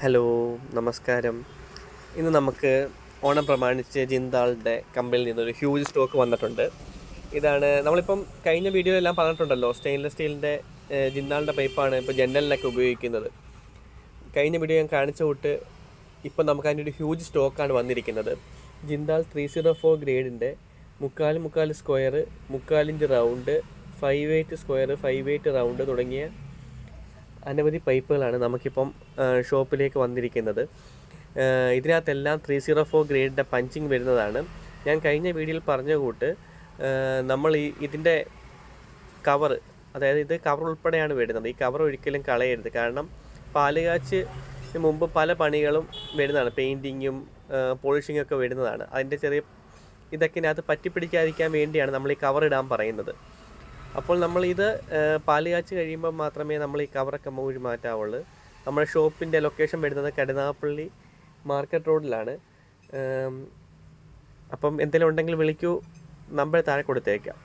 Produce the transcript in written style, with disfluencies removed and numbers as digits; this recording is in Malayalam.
ഹലോ, നമസ്കാരം. ഇന്ന് നമുക്ക് ഓണം പ്രമാണിച്ച് ജിന്താളിൻ്റെ കമ്പനിയിൽ നിന്നൊരു ഹ്യൂജ് സ്റ്റോക്ക് വന്നിട്ടുണ്ട്. ഇതാണ് നമ്മളിപ്പം കഴിഞ്ഞ വീഡിയോയിലെല്ലാം പറഞ്ഞിട്ടുണ്ടല്ലോ, സ്റ്റെയിൻലെസ് സ്റ്റീലിൻ്റെ ജിന്താളിൻ്റെ പൈപ്പാണ് ഇപ്പോൾ ജനലിനൊക്കെ ഉപയോഗിക്കുന്നത്. കഴിഞ്ഞ വീഡിയോ ഞാൻ കാണിച്ച തൊട്ട് ഇപ്പം നമുക്ക് അതിൻ്റെ ഒരു ഹ്യൂജ് സ്റ്റോക്കാണ് വന്നിരിക്കുന്നത്. ജിന്താൾ 304 ഗ്രേഡിൻ്റെ മുക്കാൽ square, 4 inch round, 5/8 square, 5/8 round തുടങ്ങിയ അനവധി പൈപ്പുകളാണ് നമുക്കിപ്പം ഷോപ്പിലേക്ക് വന്നിരിക്കുന്നത്. ഇതിനകത്തെല്ലാം 304 ഗ്രേഡിൻ്റെ പഞ്ചിങ് വരുന്നതാണ്. ഞാൻ കഴിഞ്ഞ വീഡിയോയിൽ പറഞ്ഞ കൂട്ട് നമ്മൾ ഇതിൻ്റെ കവർ, അതായത് ഇത് കവർ ഉൾപ്പെടെയാണ് വരുന്നത്. ഈ കവർ ഒരിക്കലും കളയരുത്. കാരണം പാലുകാച്ച് മുമ്പ് പല പണികളും വരുന്നതാണ്, പെയിൻറ്റിങ്ങും പോളിഷിങ്ങും ഒക്കെ വരുന്നതാണ്. അതിൻ്റെ ചെറിയ ഇതൊക്കെ ഇതിനകത്ത് പറ്റിപ്പിടിക്കാതിരിക്കാൻ വേണ്ടിയാണ് നമ്മൾ ഈ കവർ ഇടാൻ പറയുന്നത്. അപ്പോൾ നമ്മളിത് പാല് കാച്ച് കഴിയുമ്പോൾ മാത്രമേ നമ്മൾ ഈ കവറൊക്കെ മൂഴി മാറ്റാവുള്ളൂ. നമ്മുടെ ഷോപ്പിൻ്റെ ലൊക്കേഷൻ വരുന്നത് കരുനാഗപ്പള്ളി മാർക്കറ്റ് റോഡിലാണ്. അപ്പം എന്തെങ്കിലും ഉണ്ടെങ്കിൽ വിളിക്കൂ, നമ്പർ താഴെ കൊടുത്തേക്കാം.